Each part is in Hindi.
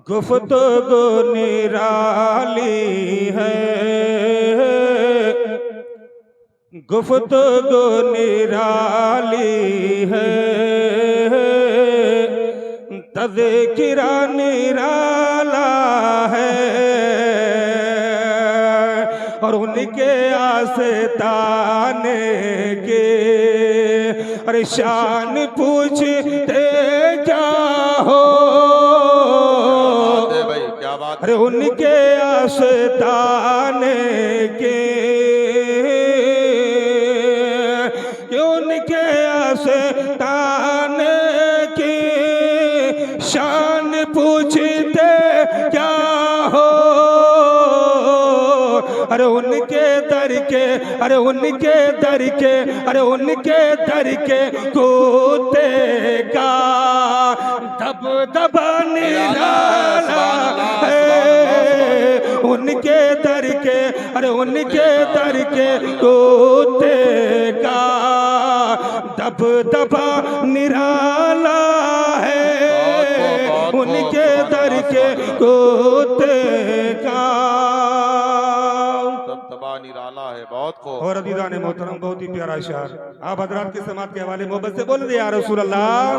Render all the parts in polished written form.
गुफ्तगू निराली है, गुफ्तगू निराली है, तज़किरा निराला है। और उनके आस्ताने के अरे शान पूछते क्या हो, अरे उनके आस्ताने के, उनके आस्ताने की शान पूछते क्या हो। अरे उनके दर के, अरे उनके दर के, अरे उनके दर के कूदे का दबदबा निराला है। उनके दर के, अरे उनके दर के कूदे का दबदबा निराला है। उनके दर के कूदे का निराला है बहुत को। और अदीदान मोहतरम बहुत ही प्यारा शार आप हजरात की समात के हवाले मोहब्बत से बोल दिया रसूल अल्लाह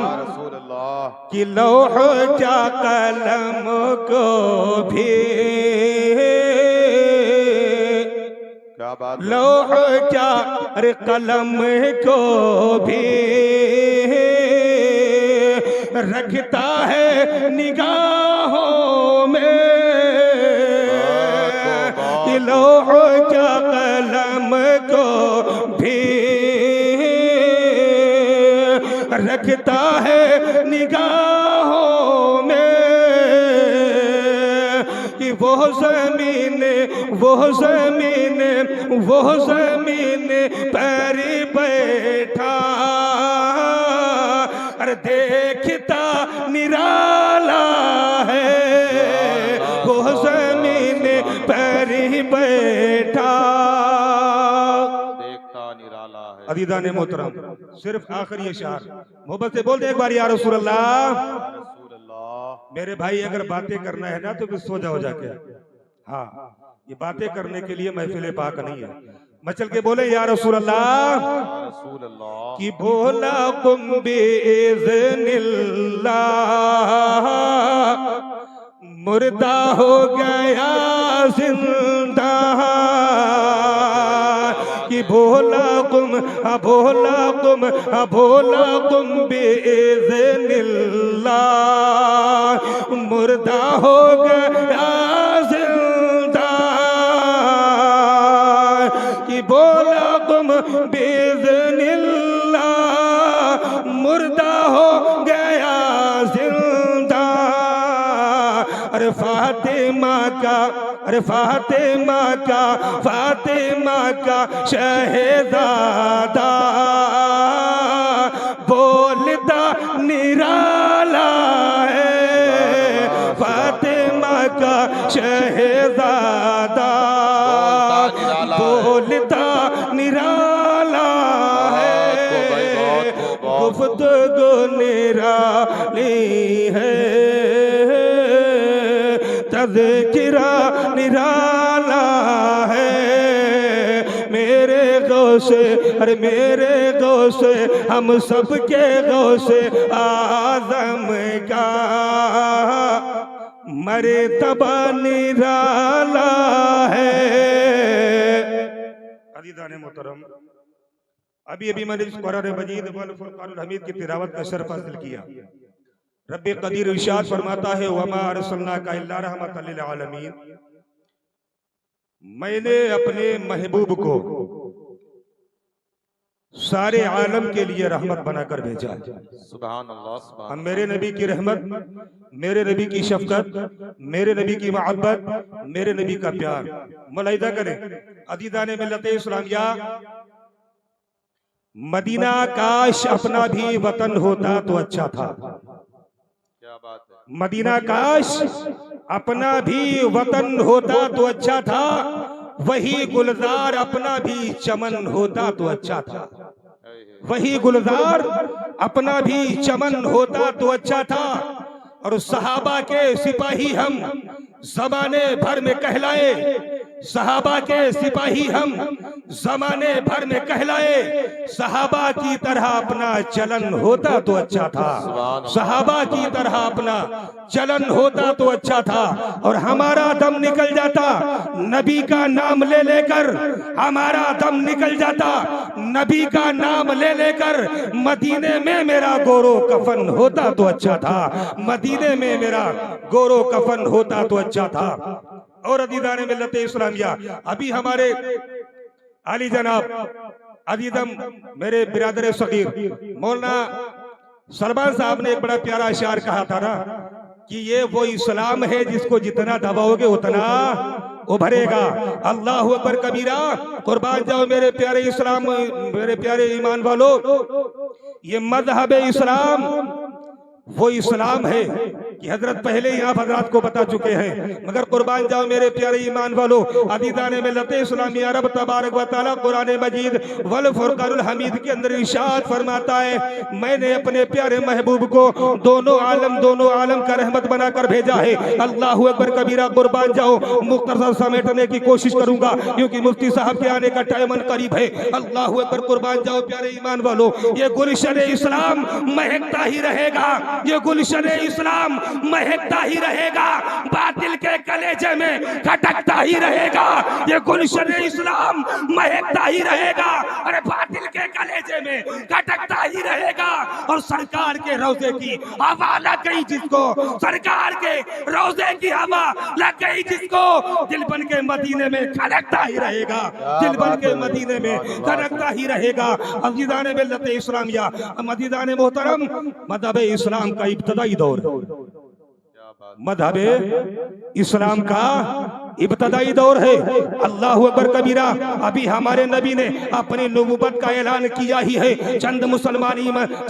कि लौह जा कलम को भी, क्या बात, लौह जा अरे कलम को भी रखता है निगाहों में। लौह जा कलम को भी रखता है निगाहों में कि वो ज़मीन, वो ज़मीन, वो ज़मीन पर बैठा अरे देखता निराला है। वो ज़मीन पर बैठा देखता निराला है। अदीदान मोहतरम सिर्फ आखिरी शार मोहब्बत से बोल दे एक बार या रसूल अल्लाह। मेरे भाई अगर बातें करना है ना तो फिर सो जाओ जाके। हाँ ये बातें करने के लिए महफिल पाक नहीं है। मचल के बोले या रसूल अल्लाह कि बोला कुम बिइज़्निल्लाह मुर्दा हो गया जिंदा कि भोला कुम भोला कुम भोला कुम बिइज़्निल्लाह मुर्दा हो गया जिंदा कि भोला कुम बिइज़्निल्लाह मुर्दा हो गया जिंदा। अरे फातिमा का, अरे फातिमा का, फातिमा का शहजादा बोलता निराला है। फातिमा का शहजादा बोलता निराला है। गुफ्तगू निराली है, तज़किरा निराला है। मेरे गौसे, अरे मेरे गौसे हम सबके गौसे आज़म का मर्तबा निराला है। अज़ीज़ान मोहतरम अभी अभी मैंने इस कुरान मजीद वल फुरक़ानुल हमीद की तिलावत का शर्फ हासिल किया। रब्बे कदीर इरशाद फरमाता है वमा अरसलनाका इल्ला रहमतल लिल आलमीन। मैंने अपने महबूब को सारे आलम के लिए रहमत बनाकर भेजा। सुभान अल्लाह, सुभान हम मेरे नबी की रहमत, मेरे नबी की शफकत, मेरे नबी की मोहब्बत, मेरे नबी का प्यार मुलाहिदा करें। अदीदाने मिल्लत इस्लामिया मदीना काश अपना भी वतन होता तो अच्छा था। क्या बात है। मदीना काश अपना भी वतन होता तो अच्छा था। वही गुलजार अपना भी चमन होता तो अच्छा था। वही गुलजार अपना भी चमन होता तो अच्छा था। और सहाबा के सिपाही हम जमाने भर में कहलाए, सहाबा के सिपाही हम जमाने भर में कहलाए। सहाबा की तरह अपना चलन होता तो अच्छा था, सहाबा की तरह अपना चलन होता तो अच्छा था। और हमारा दम निकल जाता नबी का नाम ले लेकर, हमारा दम निकल जाता नबी का नाम ले लेकर। मदीने में मेरा गोरो कफन होता तो अच्छा था, मदीने में मेरा गोरो कफन होता तो अच्छा था। और अदीदाने मिल्लत इस्लामिया, अभी हमारे अली जनाब अदीदम मेरे बिरादर सगीर मौलाना सलमान साहब ने एक बड़ा प्यारा अशार कहा था ना कि ये वो इस्लाम है जिसको जितना दबाओगे उतना उभरेगा। अल्लाह अकबर कबीरा, कुर्बान जाओ मेरे प्यारे इस्लाम, मेरे प्यारे ईमान वालों। ये मजहब इस्लाम वो इस्लाम है कि हजरत पहले ही आप हजरत को बता चुके हैं, मगर कुर्बान जाओ मेरे प्यारे ईमान वालों। अदीदाने में लते इस्लामी अरब तबारक व तआला कुरान मजीद वल फुरकानुल हमीद के अंदर इरशाद फरमाता है, मैंने अपने प्यारे महबूब को दोनों आलम का रहमत बनाकर भेजा है। अल्लाह अकबर कबीरा, कुर्बान जाओ। मुख्तसर समेटने की कोशिश करूंगा क्योंकि मुफ्ती साहब के आने का टाइम करीब है। अल्लाह अकबर, कुर्बान जाओ प्यारे ईमान वालों। ये गुलशन इस्लाम महकता ही रहेगा, ये गुलशन इस्लाम महकता ही रहेगा, बातिल के कलेजे में खटकता ही रहेगा। ये गुलशन इस्लाम महकता ही रहेगा, अरे बातिल के कलेजे में खटकता ही रहेगा। और सरकार के रोजे की हवा लग गई जिसको, सरकार के रोजे की हवा लग गई जिसको, दिल बन के मदीने में खटकता ही रहेगा, दिल बन के मदीने में खटकता ही रहेगा। अज़ीज़ाने मिल्लत इस्लामिया, मदीदाने मोहतरम, मज़हब इस्लाम का इब्तदाई दौर, मज़हब इस्लाम का इब्तदाई दौर है। अल्लाह अकबर कबीरा, अभी हमारे नबी ने अपनी नबूवत का ऐलान किया ही है। चंद मुसलमान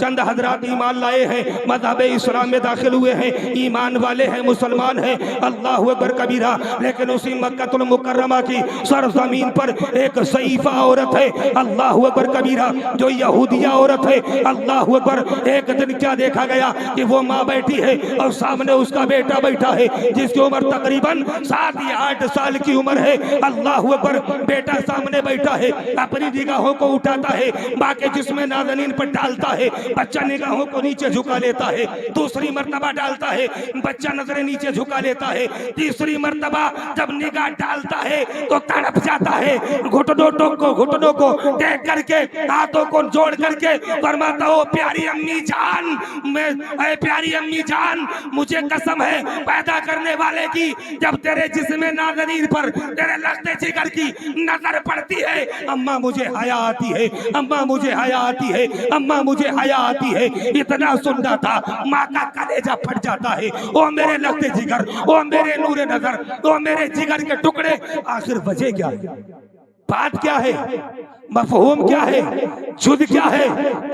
चंद हजरात ईमान लाए हैं, मज़हब इस्लाम में दाखिल हुए हैं, ईमान वाले हैं, मुसलमान हैं। अल्लाह अकबर कबीरा, लेकिन उसी मक्कतुल मुकर्रमा की सरजमीन पर एक ज़ईफ़ा औरत है, अल्लाह अकबर कबीरा, जो यहूदिया औरत है। अल्लाह अकबर, एक दिन क्या देखा गया कि वो माँ बैठी है और सामने उसका बेटा बैठा है जिसकी उम्र तकरीबन 7 या 8 साल की उम्र है। अल्लाह अकबर, बेटा सामने बैठा है, अपनी निगाहों को उठाता है, माँ के जिस्म नाज़नीन पर डालता है, बच्चा निगाहों को नीचे झुका लेता है, दूसरी मर्तबा डालता है, बच्चा नजरें नीचे झुका लेता है, तीसरी मर्तबा जब निगाह डालता है तो तड़प जाता है, घुटनों को देख करके, हाथों को जोड़ करके फरमाता हो, प्यारी अम्मी जान, मैं प्यारी अम्मी जान, मुझे कसम है पैदा करने वाले की, जब तेरे जिस्म नाज़रीन पर तेरे लगते जिगर की नजर पड़ती है, अम्मा मुझे हया आती है, अम्मा मुझे हया आती है, अम्मा मुझे हया आती है। इतना सुनना था, माँ का कलेजा फट जाता है। ओ मेरे लगते जिगर, ओ मेरे नूरे नजर, ओ मेरे जिगर के टुकड़े, आखिर वजह क्या है, बात क्या है, मफहूम क्या है, जुद क्या है?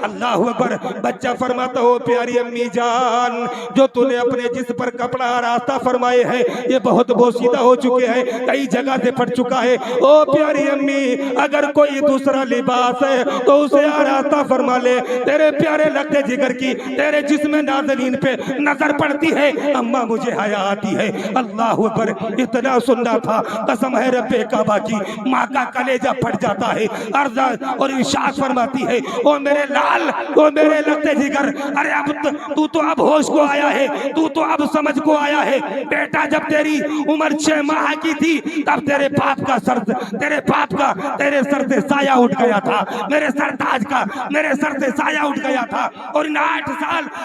अल्लाह अकबर, बच्चा फरमाता हो, प्यारी अम्मी जान, जो तूने अपने जिस पर कपड़ा रास्ता फरमाए हैं ये बहुत बोसीदा हो चुके हैं, कई जगह से फट चुका है। ओ प्यारी अम्मी, अगर कोई दूसरा लिबास है तो उसे रास्ता फरमा ले, तेरे प्यारे लगते जिगर की तेरे जिस्म नाज़नीन पे नजर पड़ती है, अम्मा मुझे हया आती है। अल्लाह अकबर, इतना सुनना था, कसम है रब्बे काबा की, माँ का कलेजा फट जाता है। और इरशाद फरमाती है, ओ मेरे लाल, ओ मेरे लगते जिगर, अरे अब तू तो अब होश को आया है, तू तो अब समझ को आया है। बेटा जब तेरी उम्र 6 माह की थी तब तेरे बाप का सर, तेरे बाप का तेरे सर से साया उठ गया था, मेरे सरताज का मेरे सर से साया उठ गया था। और इन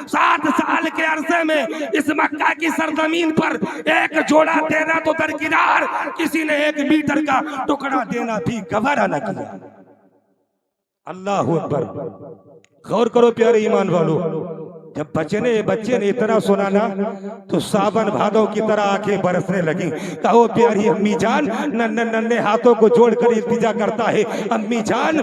7 साल के अरसे में इस मक्का की सरजमीन पर एक जोड़ा देना तो दरकिनार, किसी ने 1 मीटर का टुकड़ा देना भी गवारा न किया। अल्लाह अकबर, गौर करो प्यारे ईमान वालों, जब बच्चे ने इतना सुना ना तो सावन भादों की तरह आंखें बरसने लगी। कहो प्यारी अम्मी जान, नन्हे हाथों को जोड़कर इल्तिजा करता है, अम्मी जान,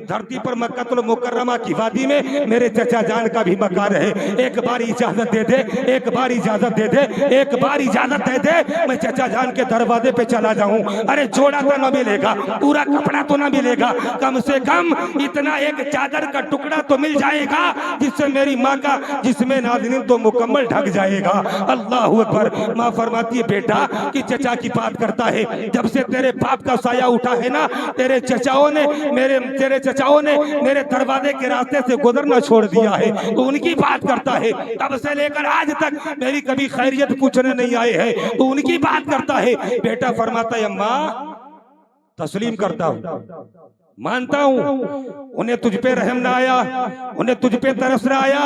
धरती पर मक्कतुल मुकर्रमा की वादी में मेरे चचा जान का भी मकान है, एक बार इजाजत दे दे, एक बार इजाजत दे दे, एक बार इजाजत दे दे, मैं चचा जान के दरवाजे पे चला जाऊं। अरे जोड़ा तो ना मिलेगा, पूरा कपड़ा तो ना मिलेगा, कम से कम इतना एक चादर का टुकड़ा तो मिल जाएगा जिससे से मेरी माँ का जिसमें नाज़रीन तो मुकम्मल ढक जाएगा। अल्लाह अकबर। माँ फरमाती है बेटा कि चचा की बात करता है, जब से तेरे बाप का साया उठा है ना, तेरे चचाओं ने मेरे दरवाजे के रास्ते से गुजरना छोड़ दिया है, तो उनकी बात करता है। तब से लेकर आज तक मेरी कभी खैरियत पूछने नहीं आए हैं, तो उनकी बात करता है। बेटा फरमाता है अम्मा तस्लीम करता हूँ, मानता हूँ उन्हें तुझ पे रहम ना आया, उन्हें तुझ पे तरस ना आया,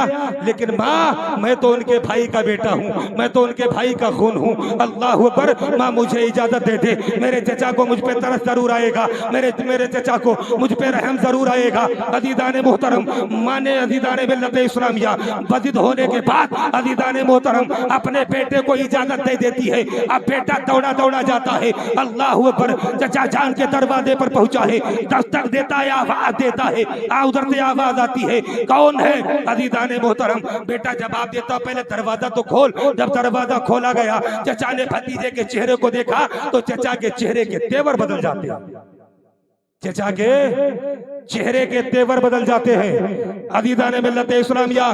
लेकिन माँ मैं तो उनके भाई का बेटा हूँ, मैं तो उनके भाई का खून हूँ। अल्लाह अकबर। माँ मुझे इजाजत दे दे, मेरे चचा को मुझ पे तरस जरूर आएगा, मेरे चचा को मुझ पे रहम जरूर आएगा। अजीदान मोहतरम, माँ ने अजीदान मिल्लत इस्लामिया बजिद होने के बाद अजीदान मोहतरम अपने बेटे को इजाजत दे देती है। अब बेटा दौड़ा दौड़ा जाता है। अल्लाह अकबर। चचा जान के दरवाजे पर पहुंचा है, दस्तक देता है, आवाज देता है, उधर से आवाज आती है, कौन है? अजीदान मोहतरम बेटा जवाब देता, पहले दरवाजा तो खोल। जब दरवाजा खोला गया, चचा ने भतीजे के चेहरे को देखा तो चचा के चेहरे के तेवर बदल जाते हैं, चचा के चेहरे के तेवर बदल जाते हैं। अजीदान मिल्लत इस्लामिया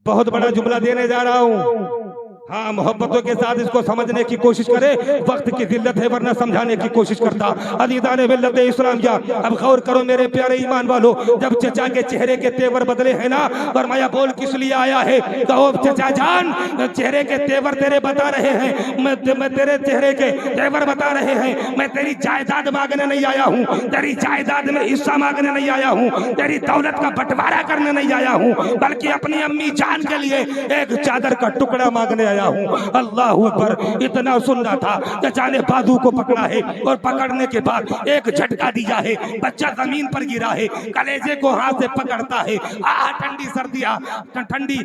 बहुत बड़ा जुमला देने जा रहा हूं, हाँ मोहब्बतों के साथ इसको समझने की कोशिश करे, वक्त की जिल्लत है वरना समझाने की कोशिश करता। अजीदान मिल्लत इस्लामिया अब गौर करो मेरे प्यारे ईमान वालों, जब चचा के चेहरे के तेवर बदले हैं ना, फरमाया बोल किस लिए आया है? कहो चचा जान चेहरे के तेवर तेरे बता रहे हैं, मैं तेरे चेहरे के तेवर बता रहे हैं, मैं तेरी जायदाद मांगने नहीं आया हूँ, तेरी जायदाद में हिस्सा मांगने नहीं आया हूँ, तेरी दौलत का बंटवारा करने नहीं आया हूँ, बल्कि अपनी अम्मी जान के लिए एक चादर का टुकड़ा मांगने आया हूं। अल्लाह अकबर। इतना सुनना था, चचा ने बाजू को पकड़ा है और पकड़ने के बाद एक झटका दिया है, बच्चा जमीन पर गिरा है, कलेजे को हाथ से पकड़ता है, ठंडी सर्दियां ठंडी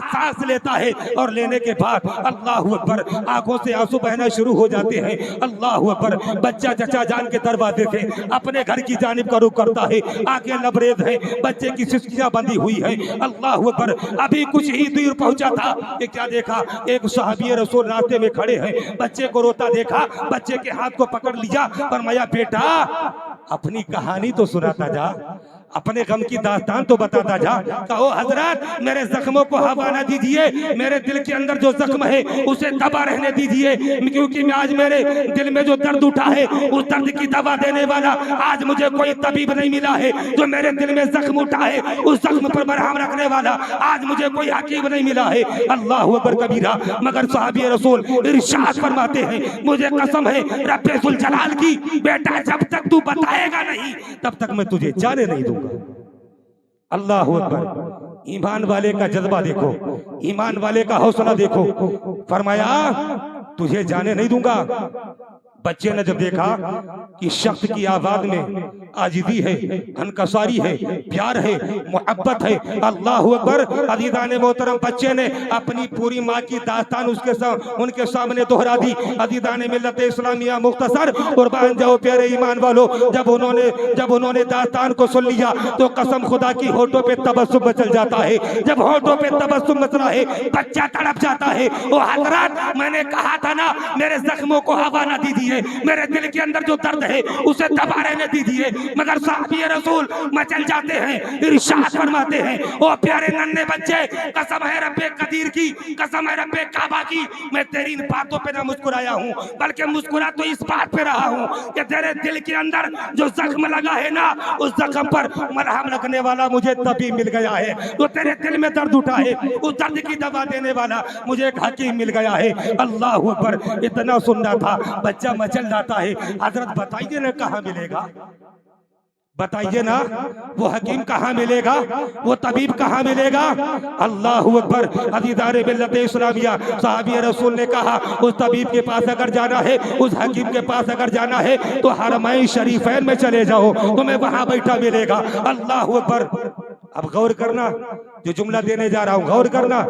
सांस लेता है और लेने के बाद अल्लाह अकबर आंखों से आंसू बहना शुरू हो जाते हैं। अल्लाह अकबर। बच्चा चचा जान के दरवाजे से अपने घर की जानिब का रुख करता है, आंखें लबरेज है, बच्चे की सिसकियां बंधी हुई है। अल्लाह अकबर। अभी कुछ ही दूर पहुंचा था कि क्या देखा, एक सहाबी रसूल रास्ते में खड़े हैं, बच्चे को रोता देखा, बच्चे के हाथ को पकड़ लिया, फरमाया बेटा अपनी कहानी तो सुनाता जा, अपने गम की दास्तान तो बताता जा। कहो हजरत मेरे जख्मों को हवा ना दीजिए, मेरे दिल के अंदर जो जख्म है उसे दबा रहने दीजिए, क्योंकि मैं आज मेरे दिल में जो दर्द उठा है उस दर्द की दवा देने वाला आज मुझे कोई तबीब नहीं मिला है। जो मेरे दिल में जख्म उठा है उस जख्म पर मरहम रखने वाला आज मुझे कोई हकीम नहीं मिला है। अल्लाह अकबर कबीरा। मगर सहाबी रसूल इरशाद फरमाते हैं, मुझे कसम है रब्बे जुल जलाल की, बेटा जब तक तू बताएगा नहीं तब तक मैं तुझे जाने नहीं दूंगा। अल्लाह अकबर। ईमान वाले का जज्बा देखो, ईमान वाले का हौसला देखो। फरमाया तुझे जाने नहीं दूंगा। बच्चे ने जब देखा कि शख्स की आवाज में आजिज़ी है, अनकसारी है, प्यार है, मोहब्बत है, अल्लाह अकबर। अज़ीज़ान मोहतरम बच्चे ने अपनी पूरी माँ की दास्तान उनके सामने दोहरा दी। अज़ीज़ान मिल्लत इस्लामिया मुख्तसर कुर्बान जाओ प्यारे ईमान वालों, जब उन्होंने दास्तान को सुन लिया तो कसम खुदा की होठों पे तबस्सुम मचल जाता है। जब होठों पे तबस्सुम मच रहा है बच्चा तड़प जाता है। ओ हज़रत मैंने कहा था ना मेरे जख्मों को हवा ना दीजिए, मेरे दिल के अंदर जो दर्द है उसे दबा रहने दीजिए। मगर साहबी रसूल मचल जाते हैं, इरशाद फरमाते हैं, ओ प्यारे नन्हे बच्चे कसम है रब्बे कदीर की, कसम है रब्बे काबा की, मैं तेरी इन बातों पे ना मुस्कुराया हूँ बल्कि मुस्कुरा तो इस बात पे रहा हूँ कि तेरे दिल के अंदर जो जख्म लगा है ना उस जख्म पर मरहम लगने वाला मुझे तभी मिल गया है। तो तेरे दिल में दर्द उठा है उस दर्द की दवा देने वाला मुझे एक हकीम मिल गया है। अल्लाह अकबर। इतना सुनना था, बच्चा मचल जाता है। हजरत बताइए ना कहाँ मिलेगा, बताइए ना वो हकीम कहाँ मिलेगा, वो तबीब कहाँ मिलेगा। अल्लाह अकबर। अज़ीज़ान मिल्लत इस्लामिया सहाबी रसूल ने कहा उस तबीब के पास अगर जाना है, उस हकीम के पास अगर जाना है तो हरमैन शरीफैन में चले जाओ, तुम्हें वहां बैठा मिलेगा। अल्लाह अकबर। अब गौर करना जो जुमला देने जा रहा हूं, गौर करना।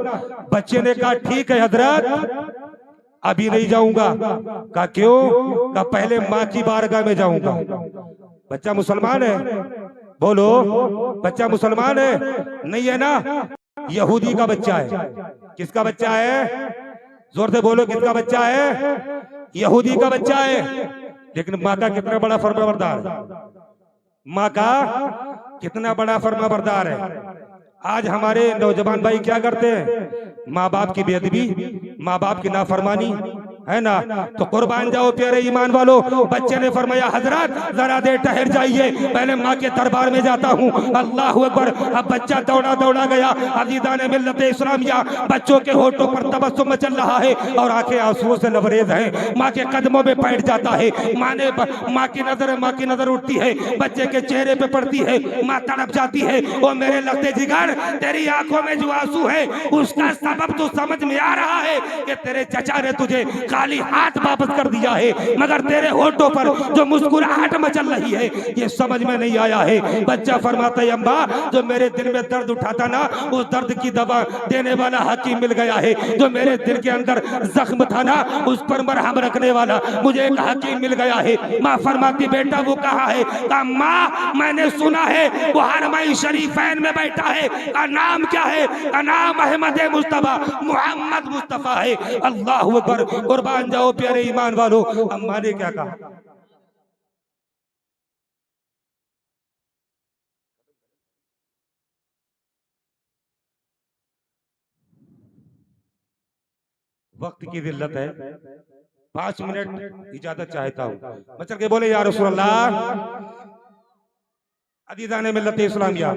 बच्चे ने कहा ठीक है हजरत अभी नहीं जाऊंगा। कहा क्यों? कहा पहले माँ की बारगाह में जाऊंगा। बच्चा मुसलमान है, बोलो बच्चा मुसलमान है? नहीं है ना, यहूदी का बच्चा है। किसका बच्चा है? जोर से बोलो किसका बच्चा है? यहूदी का बच्चा है। लेकिन माँ का कितना बड़ा फर्माबरदार है, माँ का कितना बड़ा फर्माबरदार है। आज हमारे नौजवान भाई क्या करते हैं? माँ बाप की बेअदबी, माँ बाप की नाफरमानी, है ना? तो कुर्बान जाओ प्यारे ईमान वालों। बच्चे ने फरमाया हजरत जरा देर ठहर जाइए, पहले माँ के दरबार में जाता हूँ। अल्लाह अकबर। अब बच्चा दौड़ा दौड़ा गया। अजीज़ान मिल्लत इस्लामिया, बच्चों के होठों पर तबस्सुम मचल रहा है और आंखें आंसुओं से लबरेज हैं। माँ के कदमों में बैठ जाता है। माँ की नजर उठती है, बच्चे के चेहरे पे पड़ती है। माँ तड़प जाती है। ओ मेरे लगते जिगर, तेरी आंखों में जो आंसू है उसका सबब तो समझ में आ रहा है कि तेरे चचा ने तुझे खाली हाथ वापस कर दिया है, मगर तेरे होठों पर जो मुस्कुराहट मचल रही है ये समझ में नहीं आया है। बच्चा फरमाता है अम्मा, जो मेरे दिल में दर्द उठाता ना, उस दर्द की दवा देने वाला हकीम मिल गया है। जो मेरे दिल के अंदर जख्म था ना, उस पर मरहम रखने वाला मुझे एक हकीम मिल गया है। माँ फरमाती बेटा वो कहाँ है? कहा माँ मैंने सुना है वो हरमई शरीफैन में बैठा है। का नाम क्या है? का नाम अहमद मुस्तफा, मोहम्मद मुस्तफा है। अल्लाह अकबर। कुर्बान जाओ प्यारे ईमान वालों। अम्मा ने क्या कहा? वक्त की दिल्लत है, 5 मिनट इजाजत चाहता हूँ। बचल के बोले या रसूल अल्लाह। अजीज़ान मिल्लत इस्लामिया,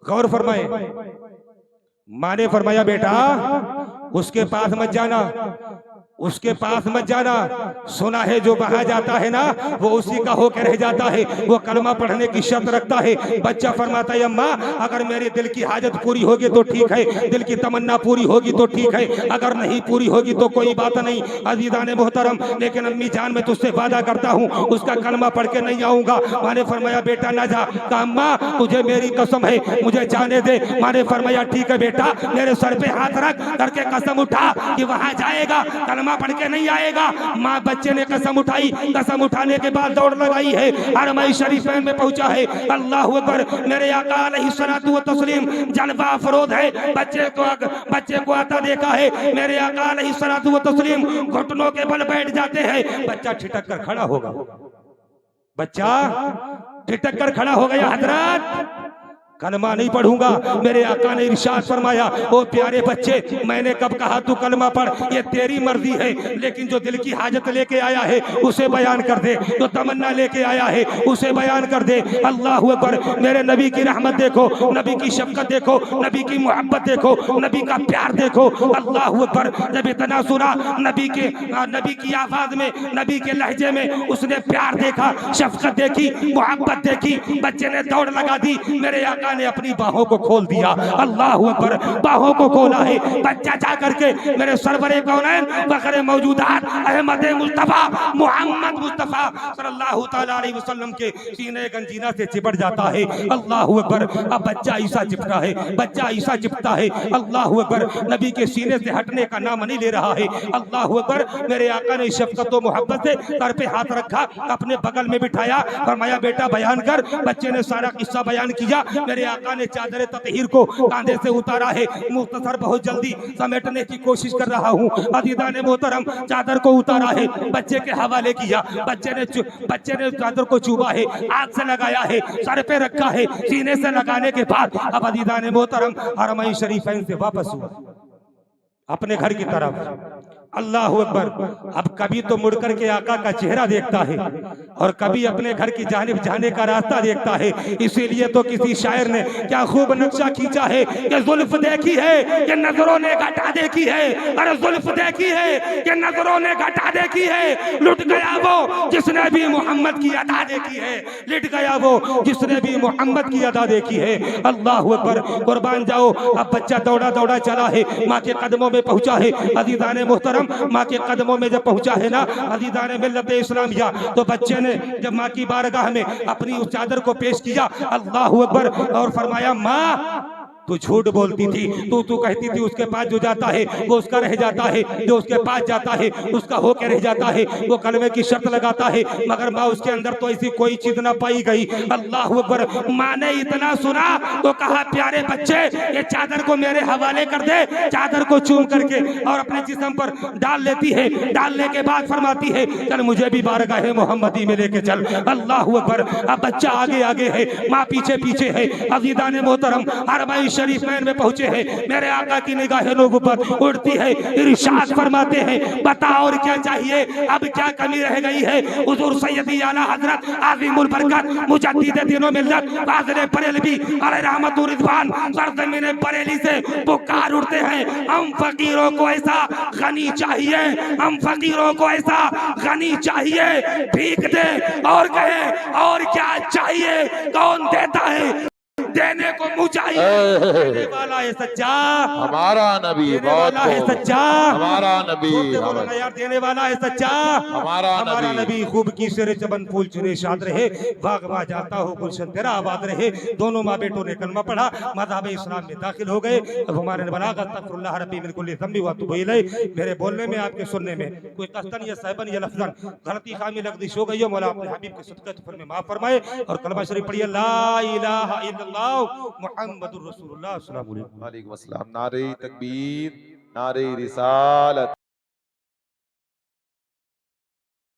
गौर फरमाए। माँ ने फरमाया बेटा उसके पास मत जाना, उसके पास मत जाना। सुना है जो वहां जाता है ना वो उसी का होकर रह जाता है, वो कलमा पढ़ने की शर्त रखता है। बच्चा फरमाता है अम्मा अगर मेरे दिल की हाजत पूरी होगी तो ठीक है, दिल की तमन्ना पूरी होगी तो ठीक है, अगर नहीं पूरी होगी तो कोई बात नहीं। अजीज़ान मोहतरम, लेकिन अम्मी जान मैं तुझसे वादा करता हूँ उसका कलमा पढ़ के नहीं आऊंगा। माँ ने फरमाया बेटा ना जा। कहा अम्मा तुझे मेरी कसम है मुझे जाने दे। माँ ने फरमाया ठीक है बेटा, मेरे सर पे हाथ रख करके कसम उठा कि वहां जाएगा, कलमा पढ़ के नहीं आएगा। माँ बच्चे ने कसम उठाई, कसम उठाने के बाद दौड़ लगाई है, हरमई शरीफैन में पहुंचा है। अल्लाह अकबर। मेरे आका अलैहिस्सलातु व तस्लीम जलवा अफरोज है। बच्चे को आता देखा है, मेरे आका अलैहिस्सलातु व तस्लीम घुटनों के बल बैठ जाते हैं। बच्चा ठिठक कर खड़ा होगा, बच्चा ठिठक कर खड़ा हो गया। हजरत कलमा नहीं पढ़ूंगा। मेरे आका ने इरशाद फरमाया ओ प्यारे बच्चे मैंने कब कहा तू कलमा पढ़, ये तेरी मर्जी है, लेकिन जो दिल की हाजत लेके आया है उसे बयान कर दे, जो तमन्ना लेके आया है उसे बयान कर दे। अल्लाह अकबर। मेरे नबी की रहमत देखो, नबी की शफकत देखो, नबी की मोहब्बत देखो, नबी का प्यार देखो। अल्लाह अकबर। जब इतना सुना नबी की आवाज में, नबी के लहजे में उसने प्यार देखा, शफकत देखी, मोहब्बत देखी, बच्चे ने दौड़ लगा दी। मेरे आका ने अपनी बाहों को खोल दिया। अल्लाह अकबर। बाहों को खोला है। बच्चा जा करके मेरे सरवरे कौनैन फखरे मौजूदात अहमद मुस्तफा मोहम्मद मुस्तफा सल्लल्लाहु तआला अलैहि वसल्लम के सीने गंजीना से चिपट जाता है। अल्लाह अकबर। अब बच्चा ईसा चिपटा है, बच्चा ईसा चिपटा है। अल्लाह अकबर। नबी के सीने से हटने का नाम नहीं ले रहा है। अल्लाह अकबर। मेरे आका ने शफकत और मोहब्बत से सर पे हाथ रखा, अपने बगल में बिठाया, फरमाया बेटा बयान कर। बच्चे ने सारा किस्सा बयान किया। मेरे आका ने चादर ततहीर को कांधे से उतारा है। मुख्तसर बहुत जल्दी समेटने की कोशिश कर रहा हूँ। अज़ीज़ान मोहतरम चादर को उतारा है, बच्चे के हवाले किया। बच्चे ने चादर को चूबा है, आग से लगाया है, सर पे रखा है। सीने से लगाने के बाद अब अज़ीज़ान मोहतरम हरमई शरीफैन से वापस हुआ अपने घर की तरफ। अल्लाह अकबर। अब कभी तो मुड़कर के आका का चेहरा देखता है और कभी अपने घर की जानिब जाने का रास्ता देखता है। इसीलिए तो किसी शायर ने क्या खूब नक्शा खींचा है कि जुल्फ देखी है कि नजरों ने घटा देखी है। अरे जुल्फ देखी है कि नजरों ने घटा देखी है। लुट गया वो जिसने भी मोहम्मद की अदा देखी है, लुट गया वो जिसने भी मोहम्मद की अदा देखी है। अल्लाह अकबर। कुर्बान जाओ। अब बच्चा दौड़ा दौड़ा चला है, माँ के कदमों में पहुंचा है। अज़ीज़ान मोहतरम माँ के कदमों में जब पहुंचा है ना अज़ीज़ान मिल्लत इस्लामिया, तो बच्चे ने जब माँ की बारगाह में अपनी उस चादर को पेश किया, अल्लाह अकबर, और फरमाया माँ तू झूठ बोलती थी, तू कहती थी उसके पास जो जाता है वो उसका रह जाता है, जो उसके पास जाता है उसका होकर रह जाता है, वो कलमे की शर्त लगाता है, मगर माँ उसके अंदर तो ऐसी कोई चीज ना पाई गई। अल्लाह अकबर। माँ ने इतना सुना तो कहा प्यारे बच्चे ये चादर को मेरे हवाले कर दे। चादर को चूम करके और अपने जिस्म पर डाल लेती है। डालने के बाद फरमाती है चल मुझे भी बारगाह मोहम्मदी में लेके चल। अल्लाह अकबर। अब बच्चा आगे आगे है, माँ पीछे पीछे है। अज़ीज़ान मोहतरम हरमई शरीफैन में पहुंचे हैं, मेरे आका की निगाह नबुव्वत उड़ती है, इरशाद फरमाते हैं बता और क्या चाहिए, अब क्या कमी रह गई है। हुजूर सैयदी आला हजरत आज़िमुल बरकत मुजद्दिद दीनो मिल्लत फाज़िले बरेलवी अलैहि रहमतुर रिज़वान सरज़मीन बरेली से पुकार उठते हैं, हम फकीरों को ऐसा गनी चाहिए, हम फकीरों को ऐसा गनी चाहिए, भीख दे और कहे और क्या चाहिए, कौन देता है, देने को मुँह चाहिए। देने वाला है सच्चा हमारा नबी, देने बहुत वाला है सच्चा हमारा नबी, बोलो ना यार, देने वाला है सच्चा हमारा नबी। खूब की शेर चमन फूल चुने शाद रहे, बागवा जाता हो गुलशन तेरा आबाद रहे। दोनों माँ बेटों ने कलमा पढ़ा, मज़हब इस्लाम में दाखिल हो गए। अब हमारे बलागत तक़फ़ुरुल्लाह रब्बी मिन कुल्ली ज़म्बि व अतूबु इलैह। मेरे बोलने में आपके सुनने में कोई कस्तन या साहिबन या लफ्ज़न गलती खामी लग़ज़िश हो गई हो, मौला अपने हबीब के सदक़े में माफ़ फरमाए और कलमा शरीफ पढ़िए, ला इलाहा इल्लल्लाह मुहम्मदुर रसूलुल्लाह। अस्सलामु अलैकुम। वालेकुम अस्सलाम। नारे तकबीर, नारे रिसालत।